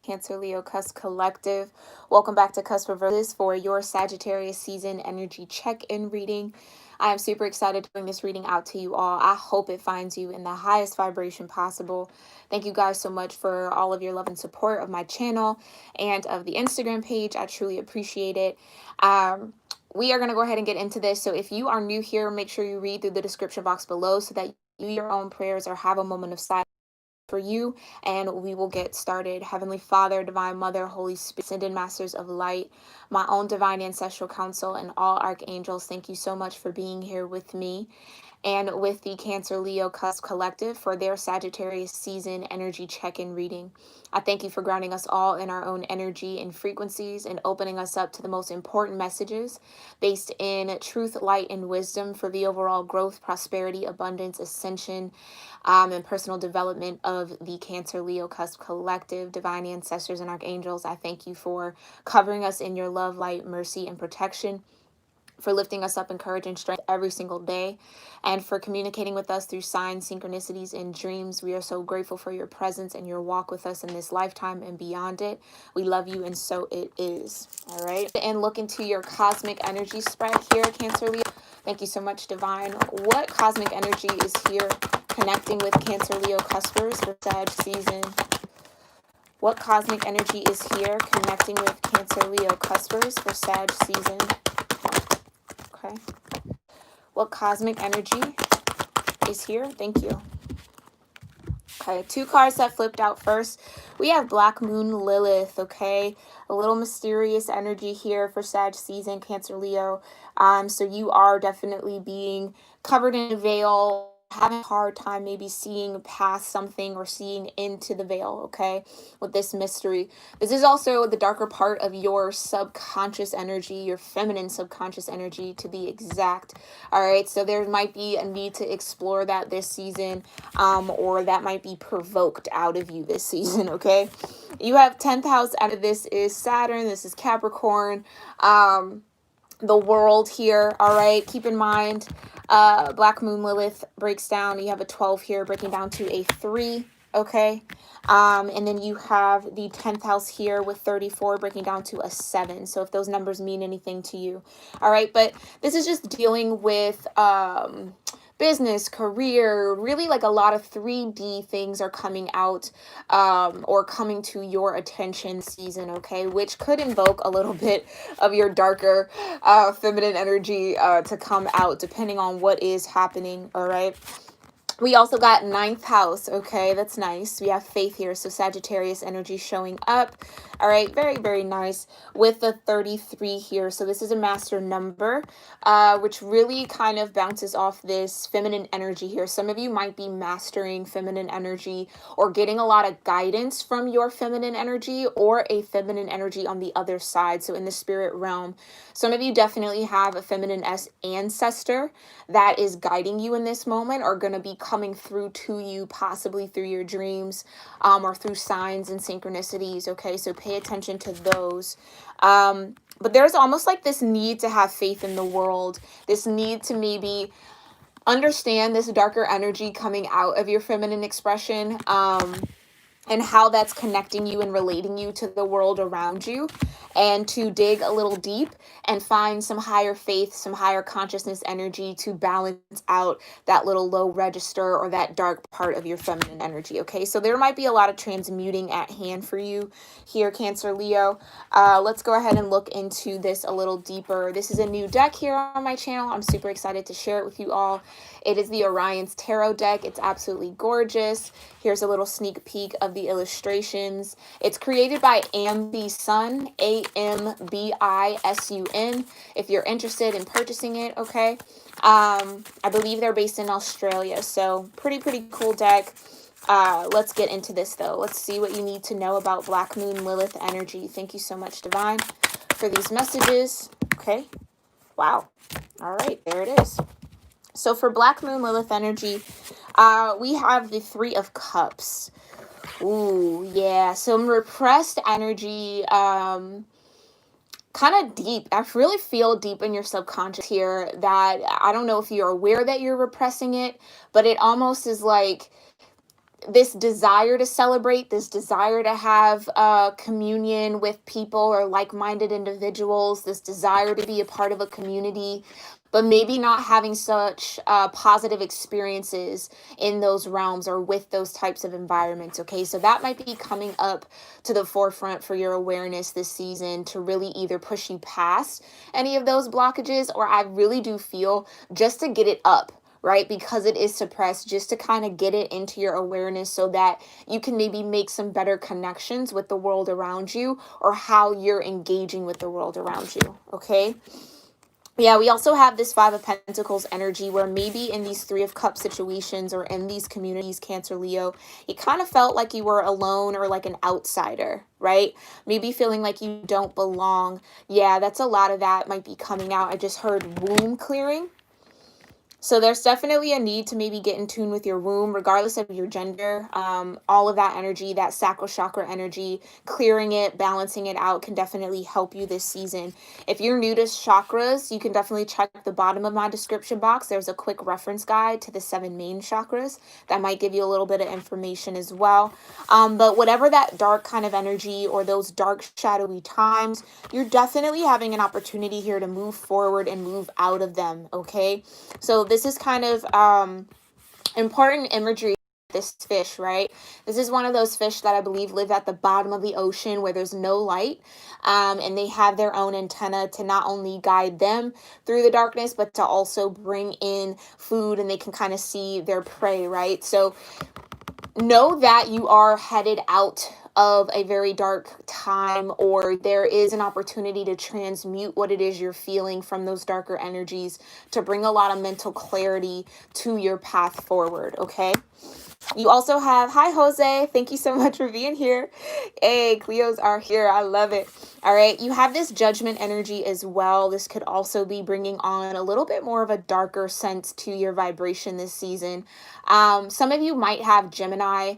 Cancer Leo Cusp Collective. Welcome back to Cusp Reverses for your Sagittarius season energy check-in reading. I am super excited to bring this reading out to you all. I hope it finds you in the highest vibration possible. Thank you guys so much for all of your love and support of my channel and of the Instagram page. I truly appreciate it. We are going to go ahead and get into this. So if you are new here, make sure you read through the description box below so that you your own prayers or have a moment of silence for you, and we will get started. Heavenly Father, Divine Mother, Holy Spirit, Ascended Masters of Light, my own Divine Ancestral Council, and all Archangels, thank you so much for being here with me and with the Cancer Leo Cusp Collective for their Sagittarius season energy check-in reading. I thank you for grounding us all in our own energy and frequencies and opening us up to the most important messages based in truth, light, and wisdom for the overall growth, prosperity, abundance, ascension, and personal development of the Cancer Leo Cusp Collective, Divine Ancestors, and Archangels. I thank you for covering us in your love, light, mercy, and protection, for lifting us up in courage and strength every single day, and for communicating with us through signs, synchronicities, and dreams. We are so grateful for your presence and your walk with us in this lifetime and beyond it. We love you, and so it is. All right. And look into your cosmic energy spread here, Cancer Leo. Thank you so much, Divine. What cosmic energy is here connecting with Cancer Leo Cuspers for Sag season? What cosmic energy is here connecting with Cancer Leo Cuspers for Sag season? Okay. What cosmic energy is here? Thank you. Okay, two cards that flipped out first. We have Black Moon Lilith, okay? A little mysterious energy here for Sag season, Cancer Leo. So you are definitely being covered in a veil, having a hard time maybe seeing past something or seeing into the veil, okay, with this mystery. This is also the darker part of your subconscious energy, your feminine subconscious energy to be exact. All right, so there might be a need to explore that this season, or that might be provoked out of you this season, okay? You have 10th house out of this is Saturn, this is Capricorn, the world here, all right? Keep in mind, Black Moon Lilith breaks down. You have a 12 here breaking down to a 3, okay? And then you have the 10th house here with 34 breaking down to a 7. So if those numbers mean anything to you, all right? But this is just dealing with business, career, really like a lot of 3D things are coming out, or coming to your attention season, okay? Which could invoke a little bit of your darker feminine energy to come out depending on what is happening, all right? We also got 9th house, okay? That's nice. We have faith here, so Sagittarius energy showing up. All right, very, very nice with the 33 here. So this is a master number, which really kind of bounces off this feminine energy here. Some of you might be mastering feminine energy or getting a lot of guidance from your feminine energy or a feminine energy on the other side. So in the spirit realm, some of you definitely have a feminine ancestor that is guiding you in this moment, or going to be coming through to you, possibly through your dreams, or through signs and synchronicities, okay? So pay attention to those. But there's almost like this need to have faith in the world, this need to maybe understand this darker energy coming out of your feminine expression, and how that's connecting you and relating you to the world around you, and to dig a little deep and find some higher faith, some higher consciousness energy to balance out that little low register or that dark part of your feminine energy, okay? So there might be a lot of transmuting at hand for you here, Cancer Leo. Let's go ahead and look into this a little deeper. This is a new deck here on my channel. I'm super excited to share it with you all. It is the Orion's Tarot deck. It's absolutely gorgeous. Here's a little sneak peek of the illustrations. It's created by Ambisun, Ambisun, if you're interested in purchasing it, okay? I believe they're based in Australia, so pretty cool deck. Let's get into this, though. Let's see what you need to know about Black Moon Lilith energy. Thank you so much, Divine, for these messages. Okay. Wow. All right, there it is. So for Black Moon Lilith energy, we have the 3 of Cups. Ooh, yeah, some repressed energy, kind of deep. I really feel deep in your subconscious here that I don't know if you're aware that you're repressing it, but it almost is like this desire to celebrate, this desire to have communion with people or like-minded individuals, this desire to be a part of a community, but maybe not having such positive experiences in those realms or with those types of environments. Okay, so that might be coming up to the forefront for your awareness this season to really either push you past any of those blockages, or I really do feel just to get it up, right? Because it is suppressed, just to kind of get it into your awareness so that you can maybe make some better connections with the world around you or how you're engaging with the world around you. Okay. Yeah, we also have this Five of Pentacles energy where maybe in these Three of Cups situations or in these communities, Cancer, Leo, you kind of felt like you were alone or like an outsider, right? Maybe feeling like you don't belong. Yeah, that's a lot of that might be coming out. I just heard womb clearing. So there's definitely a need to maybe get in tune with your womb, regardless of your gender. All of that energy, that sacral chakra energy, clearing it, balancing it out can definitely help you this season. If you're new to chakras, you can definitely check the bottom of my description box. There's a quick reference guide to the 7 main chakras that might give you a little bit of information as well. But whatever that dark kind of energy or those dark shadowy times, you're definitely having an opportunity here to move forward and move out of them, okay? So this is kind of important imagery. This fish, right? This is one of those fish that I believe live at the bottom of the ocean where there's no light, and they have their own antenna to not only guide them through the darkness, but to also bring in food, and they can kind of see their prey, right? So know that you are headed out of a very dark time, or there is an opportunity to transmute what it is you're feeling from those darker energies to bring a lot of mental clarity to your path forward, okay? You also have, hi Jose, thank you so much for being here. Hey, Cleos are here, I love it. All right, you have this judgment energy as well. This could also be bringing on a little bit more of a darker sense to your vibration this season. Some of you might have Gemini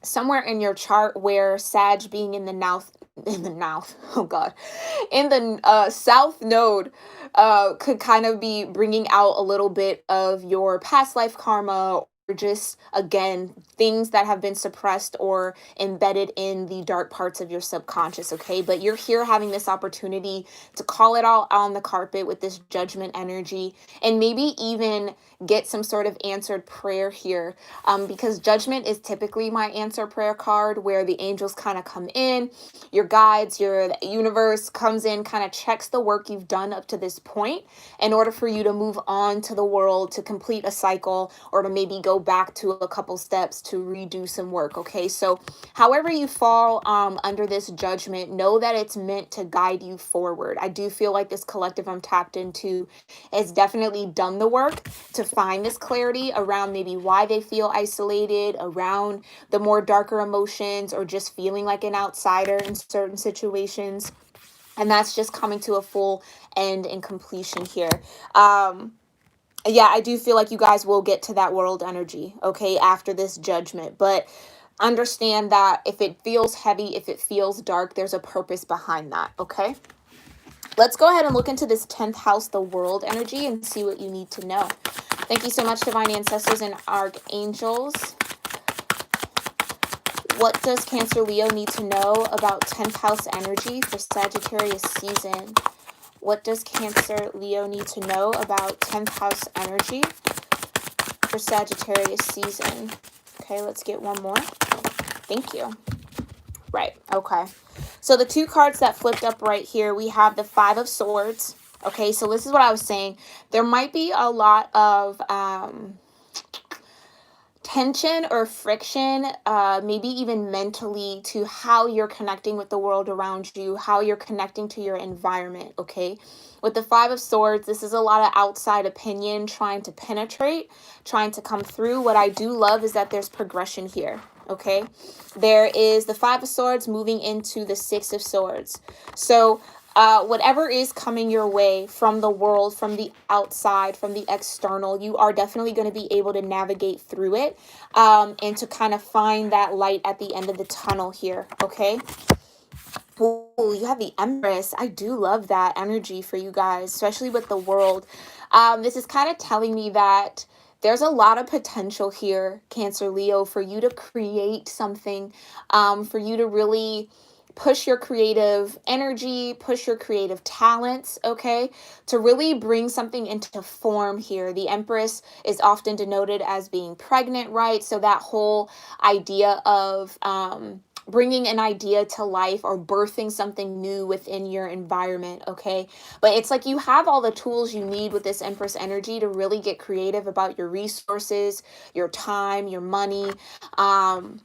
somewhere in your chart where Sag being in the oh God, in the south node could kind of be bringing out a little bit of your past life karma, or just again things that have been suppressed or embedded in the dark parts of your subconscious, okay? But you're here having this opportunity to call it all on the carpet with this judgment energy, and maybe even get some sort of answered prayer here, because judgment is typically my answer prayer card, where the angels kind of come in, your guides, the universe comes in, kind of checks the work you've done up to this point in order for you to move on to the world, to complete a cycle, or to maybe go back to a couple steps to redo some work, okay? So however you fall under this judgment, know that it's meant to guide you forward. I do feel like this collective I'm tapped into has definitely done the work to find this clarity around maybe why they feel isolated, around the more darker emotions, or just feeling like an outsider in certain situations. And that's just coming to a full end and completion here. Yeah, I do feel like you guys will get to that world energy, okay, after this judgment. But understand that if it feels heavy, if it feels dark, there's a purpose behind that, okay? Let's go ahead and look into this 10th house, the world energy, and see what you need to know. Thank you so much, divine ancestors and archangels. What does Cancer Leo need to know about 10th house energy for Sagittarius season? What does Cancer Leo need to know about 10th house energy for Sagittarius season? Okay, let's get one more. Thank you. Right, okay. So the two cards that flipped up right here, we have the Five of Swords. Okay, so this is what I was saying. There might be a lot of tension or friction, maybe even mentally, to how you're connecting with the world around you, how you're connecting to your environment, okay? With the Five of Swords, this is a lot of outside opinion trying to penetrate, trying to come through. What I do love is that there's progression here, okay? There is the Five of Swords moving into the Six of Swords. So whatever is coming your way from the world, from the outside, from the external, you are definitely going to be able to navigate through it, and to kind of find that light at the end of the tunnel here, okay? Oh, you have the Empress. I do love that energy for you guys, especially with the world. This is kind of telling me that there's a lot of potential here, Cancer Leo, for you to create something, for you to really push your creative energy, push your creative talents, okay, to really bring something into form here. The Empress is often denoted as being pregnant, right? So that whole idea of bringing an idea to life or birthing something new within your environment, okay? But it's like you have all the tools you need with this Empress energy to really get creative about your resources, your time, your money, um,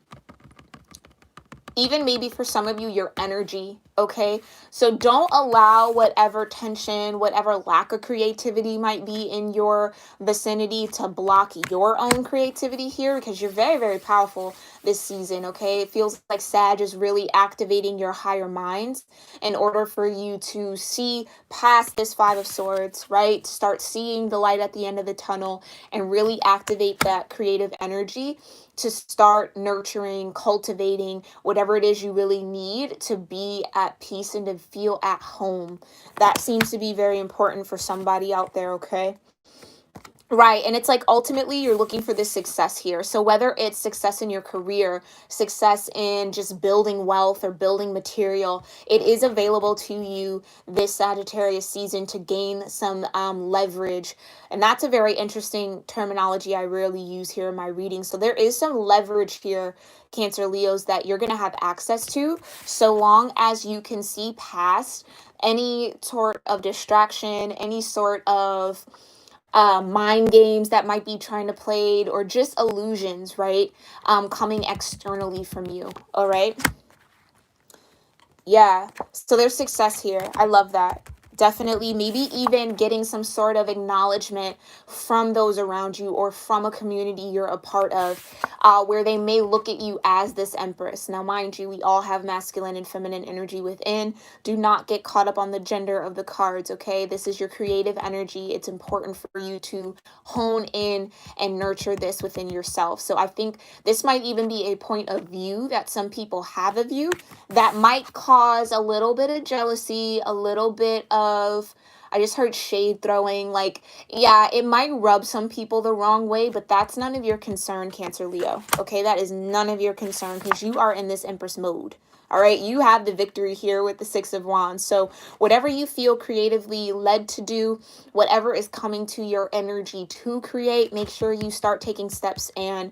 even maybe for some of you, your energy, okay? So don't allow whatever tension, whatever lack of creativity might be in your vicinity to block your own creativity here, because you're very, very powerful this season, okay? It feels like Sag is really activating your higher minds in order for you to see past this Five of Swords, right? Start seeing the light at the end of the tunnel and really activate that creative energy to start nurturing, cultivating whatever it is you really need to be at peace and to feel at home. That seems to be very important for somebody out there, okay? Right. And it's like ultimately you're looking for this success here. So whether it's success in your career, success in just building wealth or building material, it is available to you this Sagittarius season to gain some leverage. And that's a very interesting terminology I rarely use here in my reading. So there is some leverage here, Cancer Leos, that you're going to have access to so long as you can see past any sort of distraction, any sort of mind games that might be trying to played, or just illusions, right? Coming externally from you. All right. Yeah. So there's success here. I love that. Definitely, maybe even getting some sort of acknowledgement from those around you or from a community you're a part of, where they may look at you as this Empress. Now, mind you, we all have masculine and feminine energy within. Do not get caught up on the gender of the cards, okay? This is your creative energy. It's important for you to hone in and nurture this within yourself. So I think this might even be a point of view that some people have of you that might cause a little bit of jealousy, a little bit of, I just heard shade throwing. Like, yeah, it might rub some people the wrong way, but that's none of your concern, Cancer Leo. Okay, that is none of your concern because you are in this Empress mode. All right, you have the victory here with the Six of Wands. So whatever you feel creatively led to do, whatever is coming to your energy to create, make sure you start taking steps and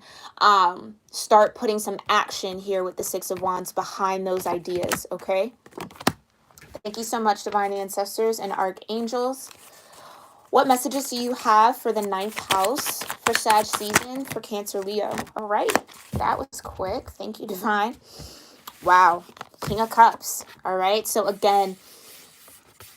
start putting some action here with the Six of Wands behind those ideas, okay? Thank you so much, Divine Ancestors and Archangels. What messages do you have for the ninth house for Sag season for Cancer Leo? All right, that was quick. Thank you, Divine. Wow, King of Cups. All right, so again,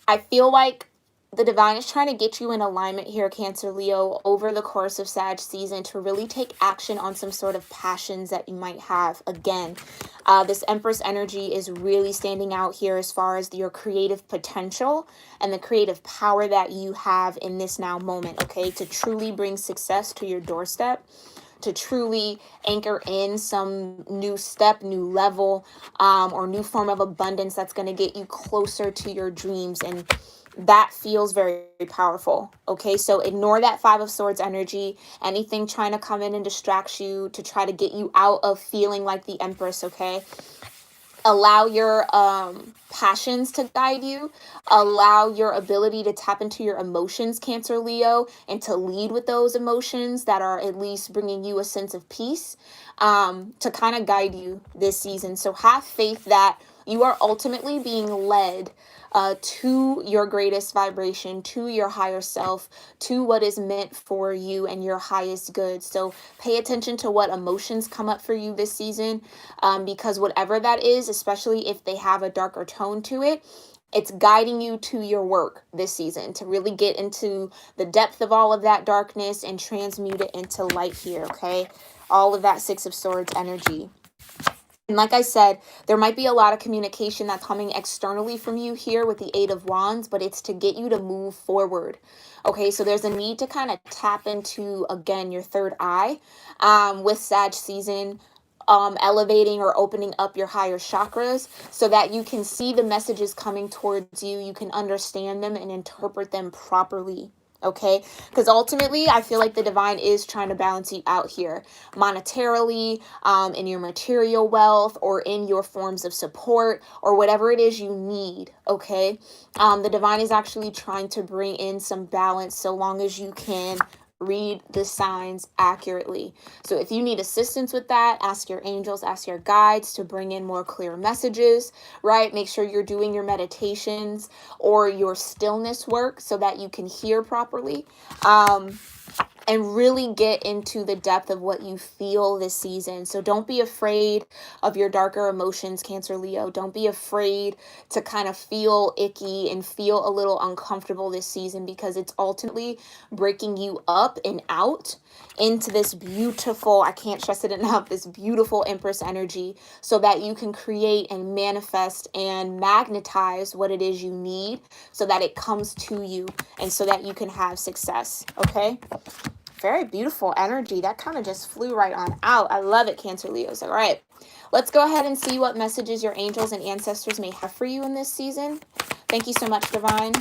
I feel like the divine is trying to get you in alignment here, Cancer Leo, over the course of Sag season to really take action on some sort of passions that you might have. Again, this Empress energy is really standing out here as far as your creative potential and the creative power that you have in this now moment, okay, to truly bring success to your doorstep, to truly anchor in some new step, new level, or new form of abundance that's going to get you closer to your dreams. And that feels very powerful. Okay, so ignore that Five of Swords energy, anything trying to come in and distract you to try to get you out of feeling like the Empress, okay? Allow your passions to guide you. Allow your ability to tap into your emotions, Cancer Leo, and to lead with those emotions that are at least bringing you a sense of peace, to kind of guide you this season. So have faith that you are ultimately being led to your greatest vibration, to your higher self, to what is meant for you and your highest good. So pay attention to what emotions come up for you this season, because whatever that is, especially if they have a darker tone to it, it's guiding you to your work this season to really get into the depth of all of that darkness and transmute it into light here, okay? All of that Six of Swords energy. And like I said, there might be a lot of communication that's coming externally from you here with the Eight of Wands, but it's to get you to move forward. Okay, so there's a need to kind of tap into, again, your third eye with Sag season, elevating or opening up your higher chakras so that you can see the messages coming towards you. You can understand them and interpret them properly. Okay, because ultimately I feel like the divine is trying to balance you out here monetarily, in your material wealth, or in your forms of support, or whatever it is you need. Okay, the divine is actually trying to bring in some balance so long as you can read the signs accurately. So if you need assistance with that, ask your angels, ask your guides to bring in more clear messages, right? Make sure you're doing your meditations or your stillness work so that you can hear properly. And really get into the depth of what you feel this season. So don't be afraid of your darker emotions, Cancer Leo. Don't be afraid to kind of feel icky and feel a little uncomfortable this season, because it's ultimately breaking you up and out into this beautiful, I can't stress it enough, this beautiful Empress energy, so that you can create and manifest and magnetize what it is you need, so that it comes to you and so that you can have success. Okay, very beautiful energy. That kind of just flew right on out. I love it, Cancer Leos. All right, let's go ahead and see what messages your angels and ancestors may have for you in this season. Thank you so much, Divine.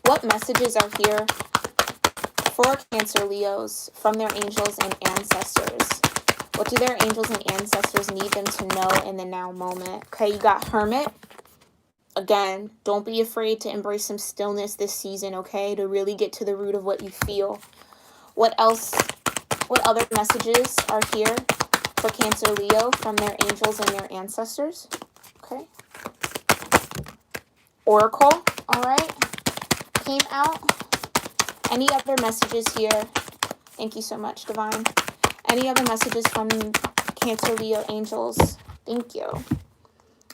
What messages are here for Cancer Leos from their angels and ancestors? What do their angels and ancestors need them to know in the now moment? Okay, you got Hermit. Again, don't be afraid to embrace some stillness this season, okay? To really get to the root of what you feel. What else? What other messages are here for Cancer Leo from their angels and their ancestors? Okay. Oracle, all right, came out. Any other messages here? Thank you so much, Divine. Any other messages from Cancer Leo angels? Thank you.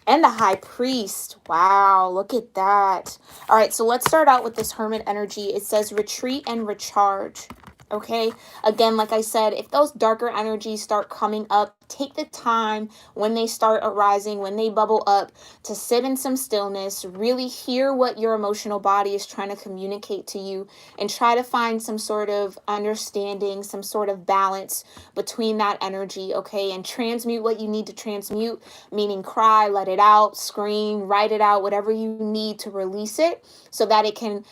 And the High Priest. Wow, look at that. All right, so let's start out with this Hermit energy. It says retreat and recharge. Okay, again, like I said, if those darker energies start coming up, take the time when they start arising, when they bubble up, to sit in some stillness, really hear what your emotional body is trying to communicate to you, and try to find some sort of understanding, some sort of balance between that energy, okay? And transmute what you need to transmute, meaning cry, let it out, scream, write it out, whatever you need to release it so that it can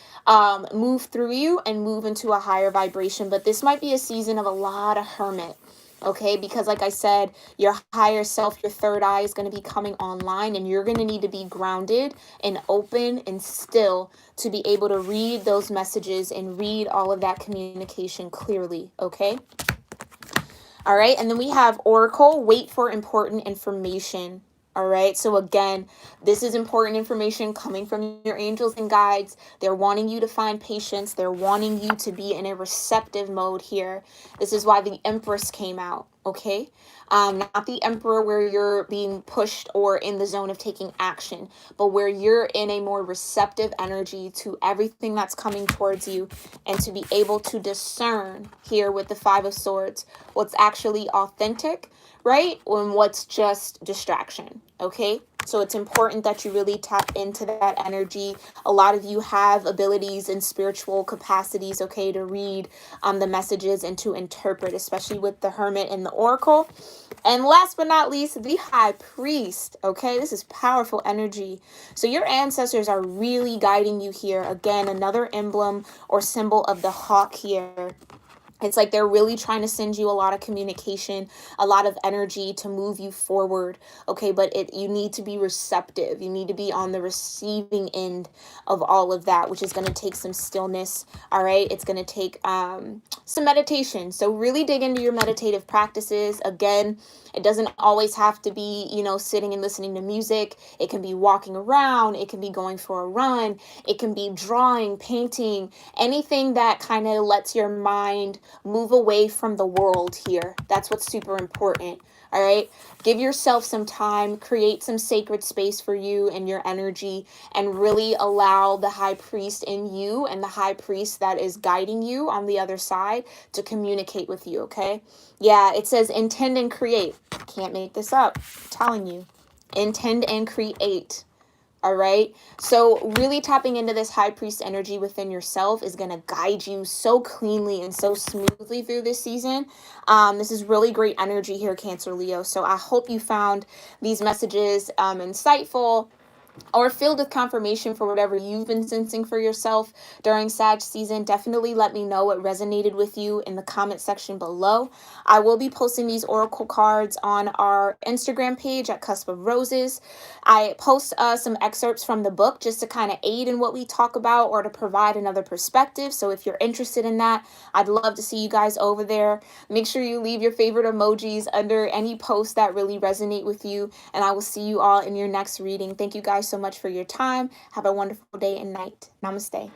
move through you and move into a higher vibration. But this might be a season of a lot of Hermit. Okay, because like I said, your higher self, your third eye is going to be coming online, and you're going to need to be grounded and open and still to be able to read those messages and read all of that communication clearly. Okay. All right. And then we have Oracle, wait for important information. All right. So again, this is important information coming from your angels and guides. They're wanting you to find patience. They're wanting you to be in a receptive mode here. This is why the Empress came out. Okay. Not the Emperor where you're being pushed or in the zone of taking action, but where you're in a more receptive energy to everything that's coming towards you, and to be able to discern here with the Five of Swords what's actually authentic, right? And what's just distraction, okay? So it's important that you really tap into that energy. A lot of you have abilities and spiritual capacities, okay, to read the messages and to interpret, especially with the Hermit and the Oracle. And last but not least, the High Priest, okay? This is powerful energy. So your ancestors are really guiding you here. Again, another emblem or symbol of the hawk here. It's like they're really trying to send you a lot of communication, a lot of energy to move you forward, okay? But you need to be receptive. You need to be on the receiving end of all of that, which is going to take some stillness, all right? It's going to take some meditation. So really dig into your meditative practices. Again, it doesn't always have to be, sitting and listening to music. It can be walking around. It can be going for a run. It can be drawing, painting, anything that kind of lets your mind move away from the world here. That's what's super important. All right. Give yourself some time, create some sacred space for you and your energy, and really allow the High Priest in you and the High Priest that is guiding you on the other side to communicate with you. Okay. Yeah. It says intend and create. Can't make this up. I'm telling you. Intend and create. All right. So really tapping into this High Priest energy within yourself is going to guide you so cleanly and so smoothly through this season. This is really great energy here, Cancer Leo. So I hope you found these messages insightful, or filled with confirmation for whatever you've been sensing for yourself during Sag season, definitely let me know what resonated with you in the comment section below. I will be posting these oracle cards on our Instagram page at Cusp of Roses. I post some excerpts from the book just to kind of aid in what we talk about or to provide another perspective. So if you're interested in that, I'd love to see you guys over there. Make sure you leave your favorite emojis under any post that really resonate with you, and I will see you all in your next reading. Thank you guys so much for your time. Have a wonderful day and night. Namaste.